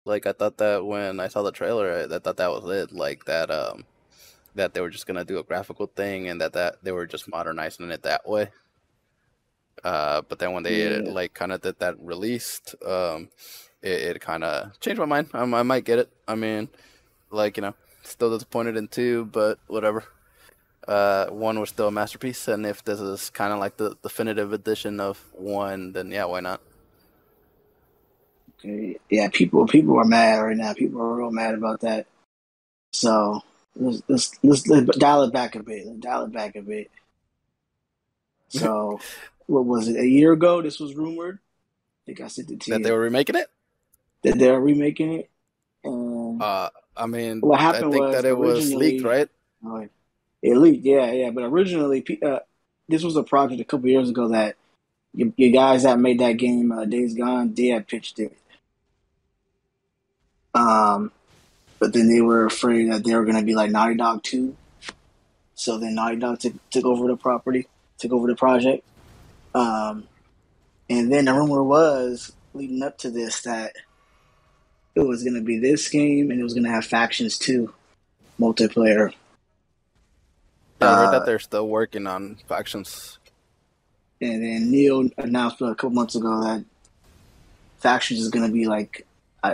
Like I thought that when I saw the trailer, I thought that was it. Like that they were just gonna do a graphical thing and that they were just modernizing it that way. But then when they Yeah, like kind of did that released, it kind of changed my mind. I might get it. I mean, like still disappointed in two, but whatever. One was still a masterpiece, and if this is kind of like the definitive edition of one, then yeah, why not? okay. Yeah, people are mad right now. People are real mad about that. So let's dial it back a bit. Let's dial it back a bit. So what was it? A year ago, this was rumored. I think I sent it to That they you were remaking it. that they're remaking it. And I mean, what I happened think was that it was leaked, originally, right? uh, it leaked, yeah. But originally, this was a project a couple years ago that you guys that made that game, Days Gone, they had pitched it. Um, but then they were afraid that they were going to be like Naughty Dog 2. So then Naughty Dog took over the property, took over the project. Um, and then the rumor was leading up to this that it was going to be this game and it was going to have factions too, multiplayer. Yeah, I heard that Uh, they're still working on factions. and then Neo announced a couple months ago that factions is going to be like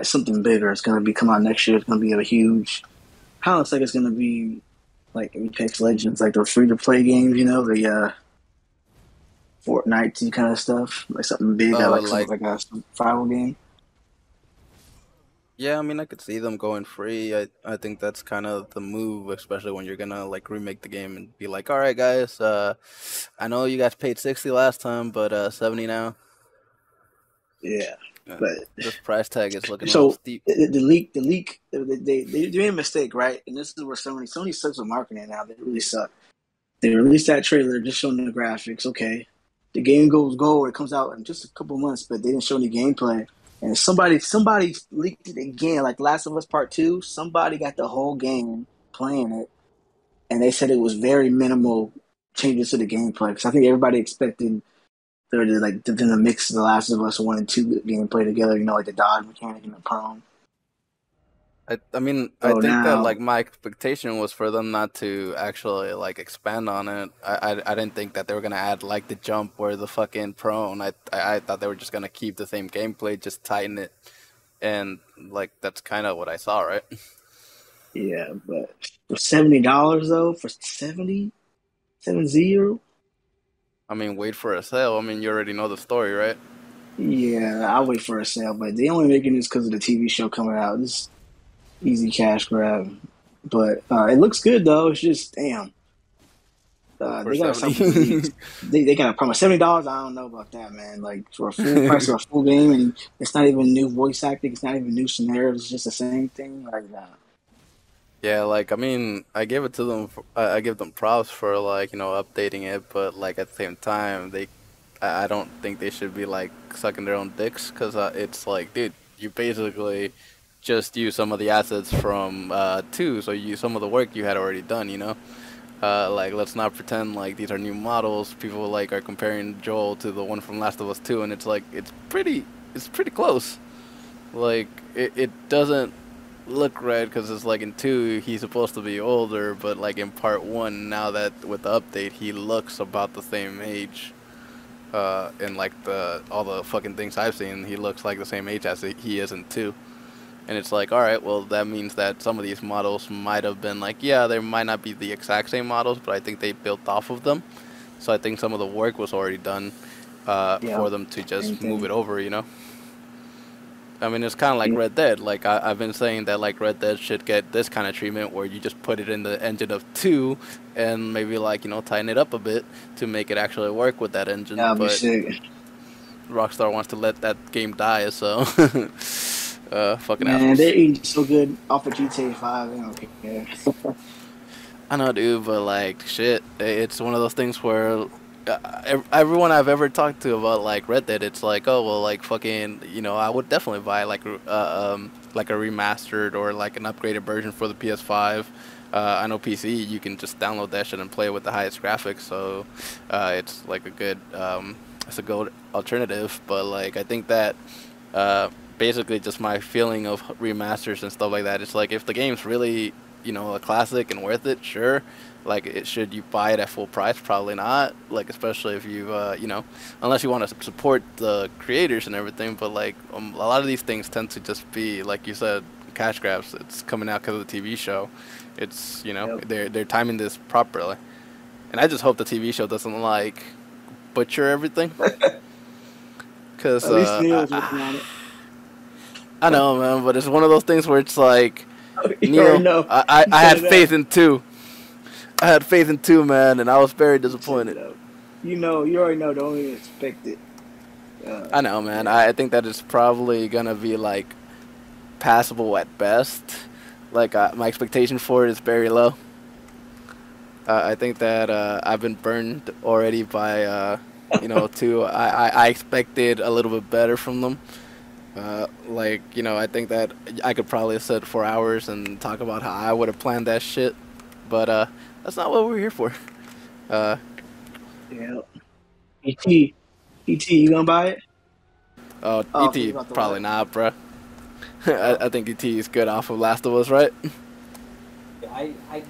something bigger. It's going to be come out next year. It's going to be a huge. Kind of looks like it's going to be like Apex Legends, like the free to play games. You know, the Fortnite kind of stuff, like something big, Oh, like some like like a survival game. yeah, I mean, I could see them going free. I think that's kind of the move, especially when you're gonna like remake the game and be like, all right, guys, I know you guys paid 60 last time, but 70 now. Yeah, Uh, but this price tag is looking a little so steep. the leak, they made a mistake, right? And this is where Sony sucks with marketing now. They really suck. They released that trailer just showing the graphics. Okay, the game goes gold. It comes out in just a couple months, but they didn't show any gameplay. And somebody leaked it again, like Last of Us Part Two. Somebody got the whole game playing it, and they said it was very minimal changes to the gameplay. Because I think everybody expected there to like them to mix the Last of Us One and Two gameplay together. You know, like the dodge mechanic and the prone. I mean, I So think that now, like my expectation was for them not to actually like expand on it. I didn't think that they were gonna add like the jump or the fucking prone. I thought they were just gonna keep the same gameplay, just tighten it, and like that's kind of what I saw, right? yeah, but for $70 though, for 70, 70. I mean, wait for a sale. I mean, you already know the story, right? Yeah, I'll wait for a sale, but they only making this because of the TV show coming out. This easy cash grab, but it looks good though. It's just damn, For they gotta stop 70. with the leaks. They gotta promise $70. I don't know about that, man. Like for a full price of a full game, and it's not even new voice acting. It's not even new scenarios. It's just the same thing. Like nah. Yeah, like I mean, I give it to them. I give them props for like updating it, but like at the same time, I don't think they should be like sucking their own dicks because it's like, dude, you basically just use some of the assets from two, so you some of the work you had already done. Like let's not pretend like these are new models. People like are comparing Joel to the one from Last of Us Two, and it's like it's pretty close. Like it doesn't look right because it's like in two he's supposed to be older, but like in part one, now that with the update, he looks about the same age. And like the all the fucking things I've seen, he looks like the same age as he is in two. And it's like, all right, well that means that some of these models might have been like, yeah, they might not be the exact same models, but I think they built off of them. So I think some of the work was already done Yeah, for them to same just move thing. it over. I mean, it's kind of like Yeah, Red Dead. Like I've been saying that like Red Dead should get this kind of treatment where you just put it in the engine of two, and maybe like tighten it up a bit to make it actually work with that engine. that'll be But sick. Rockstar wants to let that game die, so fucking Man, they're assholes. eating so good off of GTA 5. They don't care. I know, dude, but like shit, it's one of those things where. Everyone I've ever talked to about like Red Dead, it's like, oh well, like fucking, I would definitely buy like a remastered or like an upgraded version for the PS5. I know PC, you can just download that shit and play it with the highest graphics, so it's like it's a good alternative. But like I think that basically just my feeling of remasters and stuff like that. It's like if the game's really, a classic and worth it, sure. Like, should you buy it at full price? Probably not. Like, especially if you, unless you want to support the creators and everything. But like, a lot of these things tend to just be, like you said, cash grabs. It's coming out because of the TV show. It's, Yep. they're timing this properly, and I just hope the TV show doesn't like butcher everything. Cause At least Neil's working on it. I know, man, but it's one of those things where it's like, You already Neil, know. I, You I set had it faith up. in two. I had faith in two, man, and I was very You set it disappointed. up. You know. You already know. Don't even expect it. I know, man. Yeah. I think that it's probably gonna be like passable at best. Like my expectation for it is very low. I think that I've been burned already by two. I expected a little bit better from them. I think that I could probably sit for hours and talk about how I would have planned that shit, but that's not what we're here for. Uh, Yeah. ET, you gonna buy it? Oh, okay, you ET about to probably what? not, bruh. Oh, I think ET is good off of Last of Us, right? I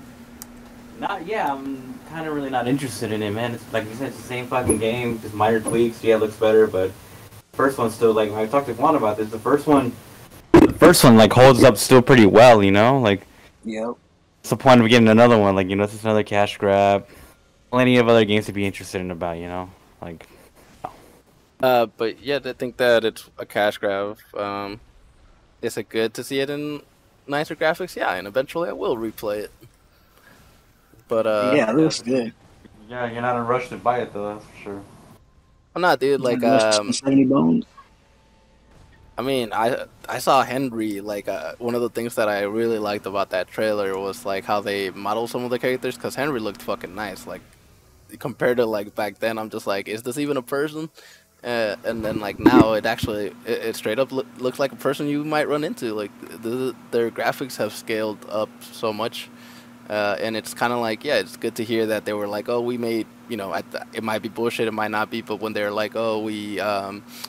not yeah. I'm kind of really not interested in it, man. It's like you said, it's the same fucking game, just minor tweaks. Yeah, it looks better, but first one's still like I talked to Juan about this. The first one like holds up still pretty well, you know. Like, yep. what's the point of getting another one? Like, it's just another cash grab. Plenty of other games to be interested in about, like. But yeah, I think that it's a cash grab. Is it good to see it in nicer graphics? Yeah, and eventually I will replay it. But Yeah, it Yeah, looks good. yeah, you're not in a rush to buy it though. That's for sure. I'm not, dude. You Like, gonna rush to 70 bones? I mean, I saw Henry. Like, one of the things that I really liked about that trailer was like how they modeled some of the characters. Cause Henry looked fucking nice. Like compared to like back then, I'm just like, is this even a person? And then like now, it straight up looks like a person you might run into. Like their graphics have scaled up so much. And it's kind of like, yeah, it's good to hear that they were like, oh, we made, it might be bullshit, it might not be, but when they're like, oh,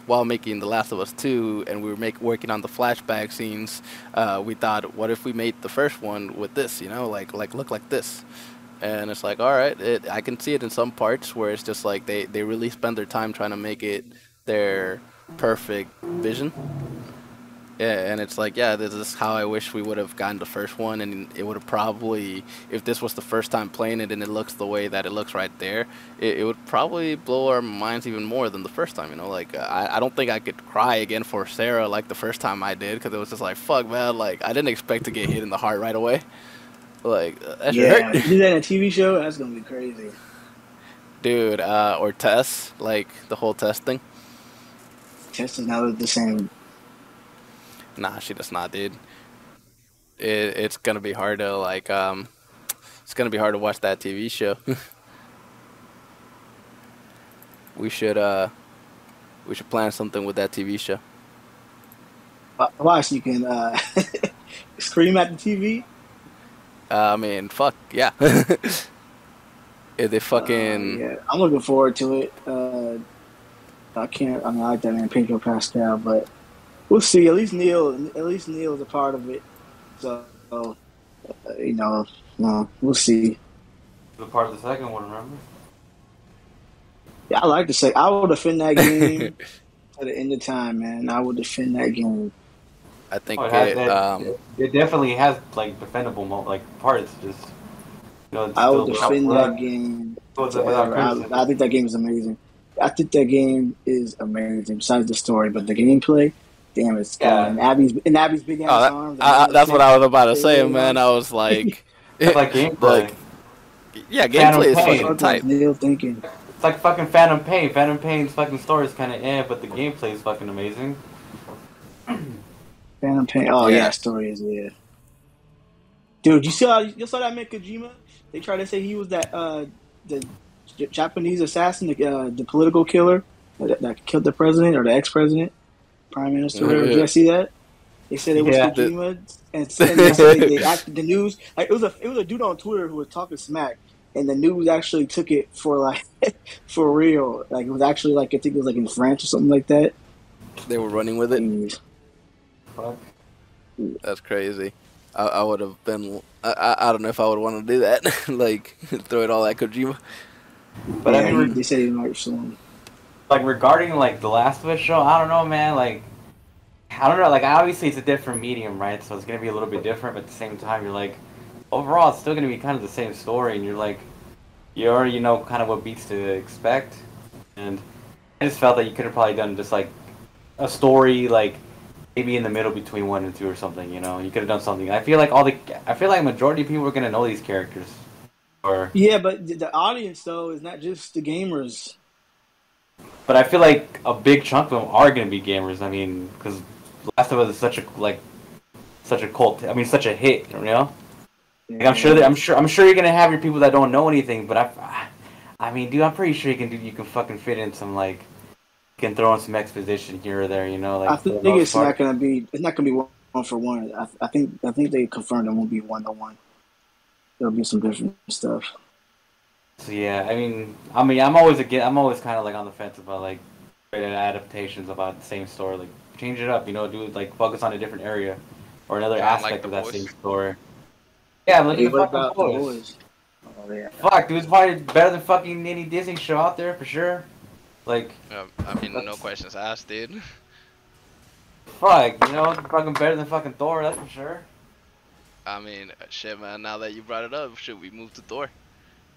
while making The Last of Us 2 and we were working on the flashback scenes, we thought, what if we made the first one with this, like look like this? And it's like, all right, I can see it in some parts where it's just like they really spend their time trying to make it their perfect vision. Yeah, and it's like, yeah, this is how I wish we would have gotten the first one, and it would have probably, if this was the first time playing it and it looks the way that it looks right there, it would probably blow our minds even more than the first time, Like, I don't think I could cry again for Sarah like the first time I did, because it was just like, fuck, man, like, I didn't expect to get hit in the heart right away. Like, that should Yeah, hurt. if you do that in a TV show, that's gonna be crazy. Dude, or Tess, like, the whole Tess thing. Test is not the same. Nah, she does not, dude. It's gonna be hard to, like, it's gonna be hard to watch that TV show. We should we should plan something with that TV show. Watch, you can scream at the TV. I mean, fuck yeah. If they fucking Yeah, I'm looking forward to it. I can't. I mean, I like that man Pedro Pascal, but we'll see. At least Neil is a part of it. So you know, we'll see. The part of the second one, remember? Yeah, I like to say I will defend that game to the end of time, man. I will defend that game. I think Oh, it has it that. It definitely has like defendable like parts. Just it's I will still defend that game without forever. I criticism. think that game is amazing. I think that game is amazing. Besides the story, but the gameplay, damn, it's killer. Yeah, And Abby's big oh, ass arms, the that's what nanotech I was about to say, payload man. arms. I was like, it's like like, gameplay. yeah, Phantom gameplay is What the Pain. fucking fuck was tight. Neil thinking? It's like fucking Phantom Pain. Phantom Pain's fucking story is kind of but the gameplay is fucking amazing. Phantom Pain. Oh Yeah, yeah, story is yeah. Dude, you saw that man Kojima? They tried to say he was the Japanese assassin, the political killer that killed the president or the ex-president, prime minister. Whatever. Did you guys see that? They said it was Yeah. Kojima, and they said they acted the news. Like it was a dude on Twitter who was talking smack, and the news actually took it for like for real. Like it was actually like I think it was like in France or something like that. they were running with it. And fuck? That's crazy. I would have been. I don't know if I would want to do that. Like throw it all at Kojima. But I Yeah, mean, they said he might soon. like regarding like the Last of Us show, I don't know, man. Like I don't know. Like obviously it's a different medium, right? So it's gonna be a little bit different, but at the same time, you're like, overall, it's still gonna be kind of the same story, and you're like, you already know kind of what beats to expect, and I just felt that you could have probably done just like a story, like maybe in the middle between 1 and 2 or something. You know, you could have done something. I feel like majority of people are gonna know these characters, or Yeah, but the audience though is not just the gamers. but I feel like a big chunk of them are gonna be gamers. I mean, because Last of Us is such a cult. I mean, such a hit. You know, like, Yeah. I'm sure you're gonna have your people that don't know anything. But I mean, dude, I'm pretty sure you can fucking fit in some like, you can throw in some exposition here or there. You know, I like for think the most part. it's not gonna be one for one. I think they confirmed it won't be 1-to-1. There'll be some different stuff. So yeah, I'm always kind of like on the fence about like adaptations about the same story. Like change it up, you know, do like focus on a different area or another Kind of like aspect the of that same boys. story. Yeah, look at Hey, the what fucking about the boys. boys? Oh yeah. Fuck, dude, it's probably better than fucking any Disney show out there for sure. Like, I mean, no that's questions asked, dude. fuck, you know, fucking better than fucking Thor, that's for sure. I mean, shit, man. Now that you brought it up, should we move to Thor?